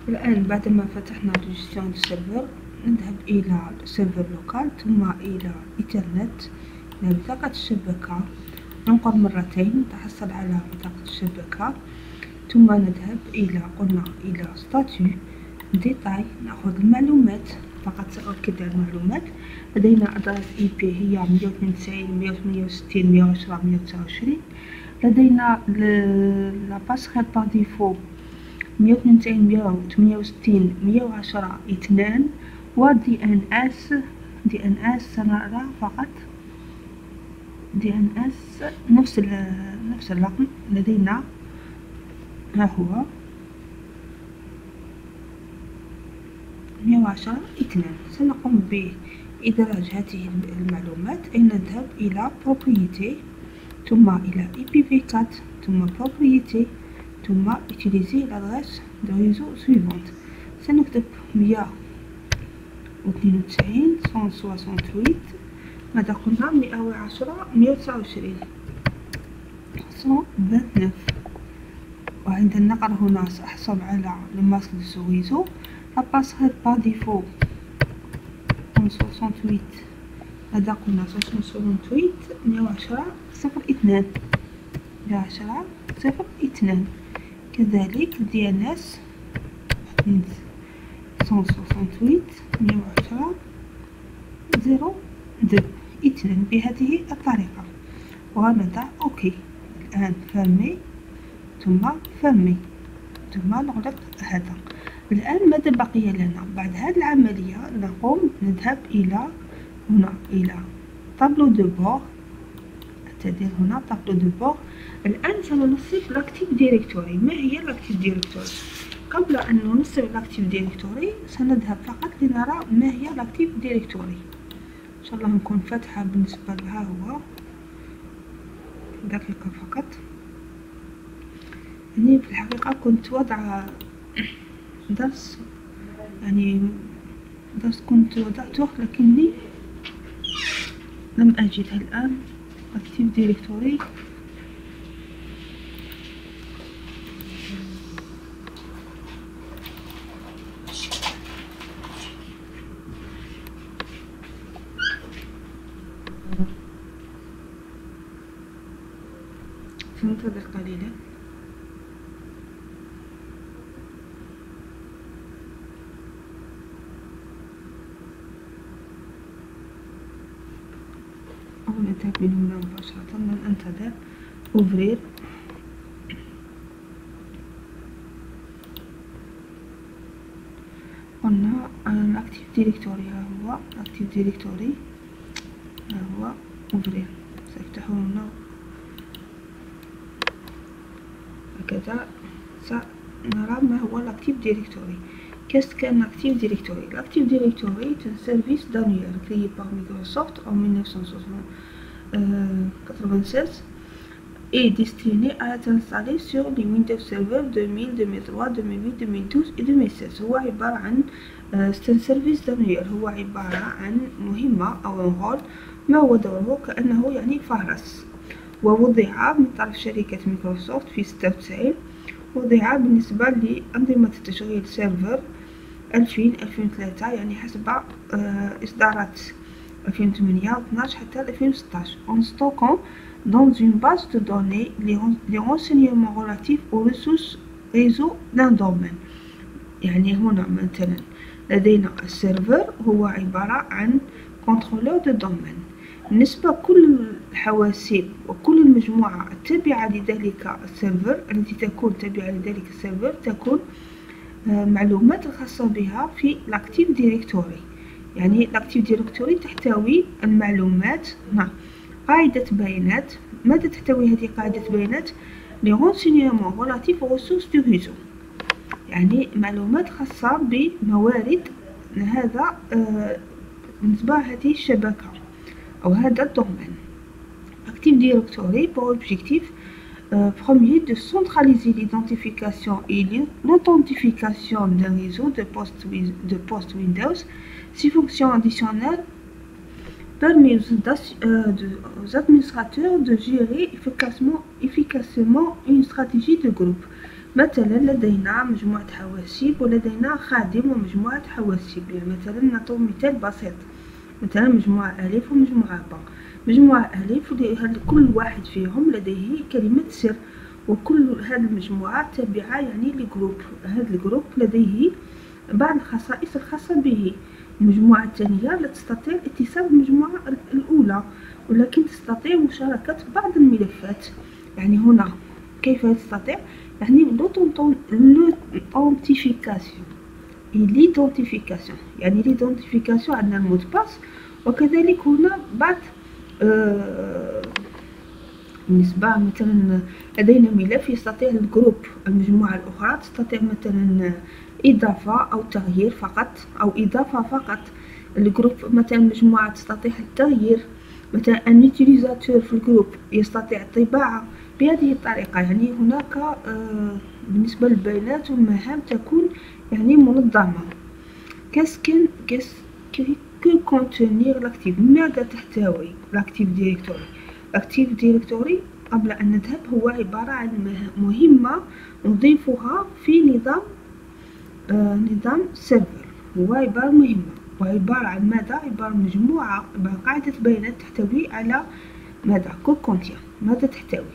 الآن بعد ما فتحنا الجيستيون دو سيرفر نذهب إلى سيرفر لوكال ثم إلى إيترنت إلى بطاقة الشبكة، ننقر مرتين نتحصل على بطاقة الشبكة، ثم نذهب إلى إلى ستاتيو ديتاي، نأخذ المعلومات فقط سأؤكد على المعلومات. لدينا أدرس إي بي هي 192 168 110 129. لدينا لا باسخيل باغ ديفو 192 168 110 2. و دي ان اس سنرى فقط دي ان اس نفس الرقم لدينا، ها هو 110 2. سنقوم بإدراج هذه المعلومات، أي نذهب إلى propriété ثم إلى IPv4 ثم propriété ثم utiliser l'adresse de réseau suivante. سنكتب 192 168 ماذا قلنا 110 129 129. وعند النقر هنا سأحصل على الماسك دو سو ريزو. لا باسخيل باغ ديفو 168 ماذا قلنا 168 110 02 110 02. كذلك دي ان اس 168 110 02 بهذه الطريقة، ونضع اوكي. الآن فرمي ثم فرمي ثم نغلق هذا. الآن ماذا بقي لنا بعد هذه العملية؟ نذهب إلى هنا إلى طابلو دو بور، أعتذر هنا طابلو دو بور. الآن سننصب لاكتيف ديريكتوري. ما هي لاكتيف ديريكتوري؟ قبل أن ننصب لاكتيف ديريكتوري سنذهب فقط لنرى ما هي لاكتيف ديريكتوري. إن شاء الله نكون فاتحة بالنسبة لها هو دقيقة فقط. يعني في الحقيقة كنت وضع درس، كنت وضعته لكني لم أجده الآن. أكتيف ديريكتوري سننتظر قليلا. أو نذهب من هنا مباشرة، لن أنتظر. أوفرير قلنا الأكتيف ديريكتوري، ها هو الأكتيف ديريكتوري، ها هو أوفرير. سأفتحه هنا هكذا. سنرى ما هو الأكتيف ديريكتوري. Qu'est-ce qu'un Active Directory? L'Active Directory est un service d'annuaire créé par Microsoft en 1996 et destiné à être installé sur les Windows Server 2000, 2003, 2008, 2012 et 2016. هو عبارة عن سيرفيس دانيير، هو عبارة عن مهمة أو رول. ما هو دوره؟ كأنه يعني فهرس، ووضع من طرف شركة مايكروسوفت في 96. وضع بالنسبة لأنظمة التشغيل سيرفر 2000 2003، يعني حسب إصدارات 2008 12 حتى 2016. en stockant dans une base de données les renseignements relatifs aux ressources réseau d'un domaine. يعني هنا مثلا لدينا السيرفر هو عبارة عن كنترولور دو دومين، بالنسبة كل الحواسيب وكل المجموعة التابعة لذلك السيرفر التي تكون تابعة لذلك السيرفر تكون معلومات الخاصة بها في الأكتيف ديريكتوري. يعني الأكتيف ديريكتوري تحتوي المعلومات. قاعدة بيانات. ماذا تحتوي هذه قاعدة بيانات؟ les renseignements relatifs aux ressources du réseau، يعني معلومات خاصة بموارد هذا بالنسبة لهذه الشبكة أو هذا الدومين. Active Directory pour objectif premier de centraliser l'identification et l'authentification d'un réseau de poste Windows. Ces fonctions additionnelles permettent aux administrateurs de gérer efficacement une stratégie de groupe. مثلا لدينا مجموعة حواسيب ولدينا خادم ومجموعة حواسيب. يعني مثلا نعطي مثال بسيط، مثلا مجموعة ألف ومجموعة باء. مجموعة ألف كل واحد فيهم لديه كلمة سر، وكل هذه المجموعة تابعة يعني لجروب. هذا الجروب لديه بعض الخصائص الخاصة به. المجموعة الثانية لا تستطيع الاتصال بالمجموعة الأولى، ولكن تستطيع مشاركة بعض الملفات. يعني هنا كيف تستطيع؟ يعني l'identification. يعني l'identification عندنا المود باس، وكذلك هنا بعض بالنسبة مثلا لدينا ملف يستطيع الجروب المجموعة الأخرى تستطيع مثلا إضافة أو تغيير فقط أو إضافة فقط. الجروب مثلا مجموعة تستطيع التغيير، مثلا ان يوتيليزاتور في الجروب يستطيع الطباعة بهذه الطريقة. يعني هناك بالنسبة للبيانات والمهام تكون يعني منظمة. que contenir l'active؟ ماذا تحتوي l'active directory؟ l'active directory قبل أن نذهب هو عبارة عن مهمة نضيفها في نظام سيرفر. هو عبارة مهمة وعبارة عن ماذا؟ عبارة عن مجموعة، قاعدة بيانات تحتوي على ماذا؟ ماذا تحتوي؟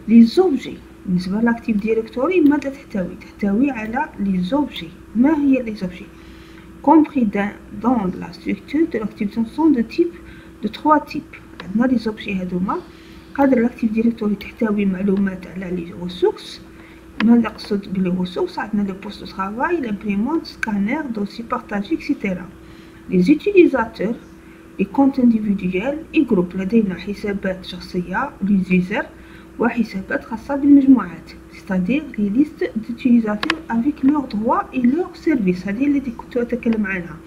لي زوبجي. بالنسبة لاكتيف ديريكتوري ماذا تحتوي على لي زوبجي. ما هي لي زوبجي؟ compris dans la structure de l'activité sont de type de 3 types. عندنا لي زوبجي هذوما. قادر لاكتيف ديريكتوري تحتوي معلومات على لي ريسورس. ما نقصد بلي ريسورس؟ عندنا لي بوست دو travail، لامبريمونت، سكانر، دوسي بارطاجي اكسيتيرا. لي زوتيليزاتور، لي كونت انديفيديوال، اي جروب. لدينا حسابات شخصية ليزيزر وحسابات خاصة بالمجموعات، c'est-à-dire les listes d'utilisateurs avec leurs droits et leurs services. هذه التي كنت أتكلم عنها.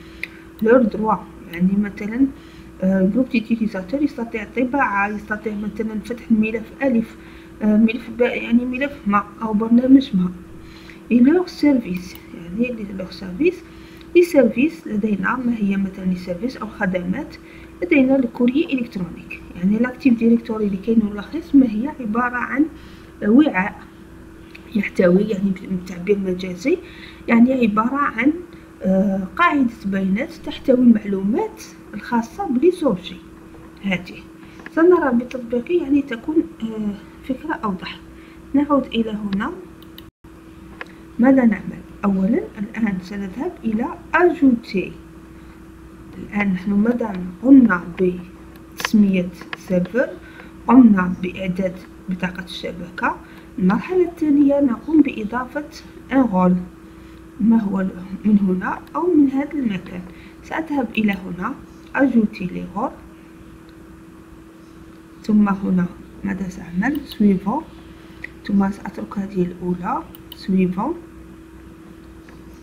leurs droits يعني مثلا جروب ديتيليزاتور يستطيع الطباعة، يستطيع مثلا فتح الملف ألف، ملف باء، يعني ملف ما أو برنامج ما. et leurs services يعني leurs services. لي سيرفيس لدينا ما هي مثلا لي سيرفيس أو خدمات. لدينا الكوريي إلكترونيك. يعني لاكتيف ديريكتوري لكي نلخص ما هي عبارة عن وعاء يحتوي، يعني بالتعبير المجازي يعني عبارة عن قاعدة بيانات تحتوي المعلومات الخاصة بلي زوبجي. هذه سنرى بتطبيقي يعني تكون فكرة أوضح. نعود إلى هنا. ماذا نعمل؟ أولا الآن سنذهب إلى أجوتي. الآن نحن مادام قمنا بتسمية سيرفر، قمنا بإعداد بطاقة الشبكة، المرحلة الثانية نقوم بإضافة ان رول. ما هو من هنا أو من هذا المكان. سأذهب إلى هنا أجوتي لي رول، ثم هنا ماذا سأعمل؟ سويفون، ثم سأترك هذه الأولى سويفون.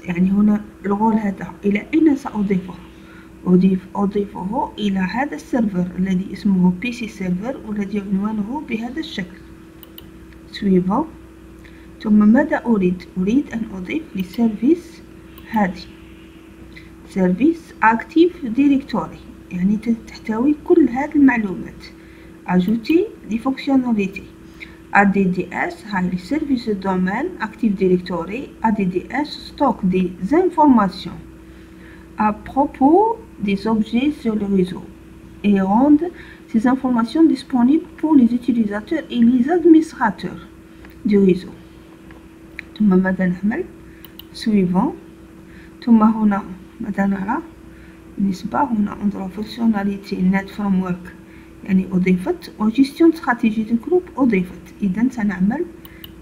يعني هنا الرول هذا إلى أين سأضيفه؟ أضيفه إلى هذا السيرفر الذي اسمه PC سيرفر والذي عنوانه بهذا الشكل. سويفون. ثم ماذا أريد أن أضيف لسيرفيس هذه سيرفيس أكتيف ديريكتوري، يعني تحتوي كل هذه المعلومات. أجوتي لي فونكسيوناليتي ADDS هاي سيرفيس دومين أكتيف ديريكتوري. ADDS ستوك دي انفورماسيون à propos des objets sur le réseau et rendent ces informations disponibles pour les utilisateurs et les administrateurs du réseau. ثم ماذا نعمل؟ suivant. ثم هنا ماذا نرى؟ بالنسبة هنا انظروا fonctionnalité net framework يعني أضيفت، و gestion stratégie de groupe أضيفت. إذا سنعمل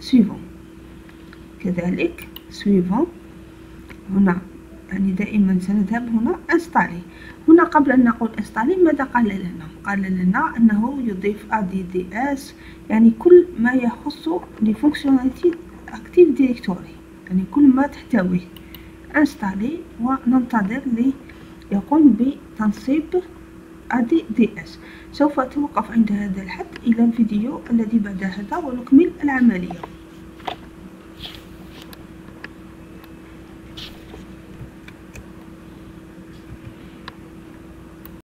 suivant. كذلك suivant. هنا يعني دائما سنذهب هنا انستالي. هنا قبل أن نقول انستالي ماذا قال لنا؟ قال لنا أنه يضيف ADDS يعني كل ما يخص لفونكسيوناليتي أكتيف ديريكتوري، يعني كل ما تحتويه. انستالي وننتظر ليقوم بتنصيب ADDS. سوف أتوقف عند هذا الحد إلى الفيديو الذي بعد هذا ونكمل العملية.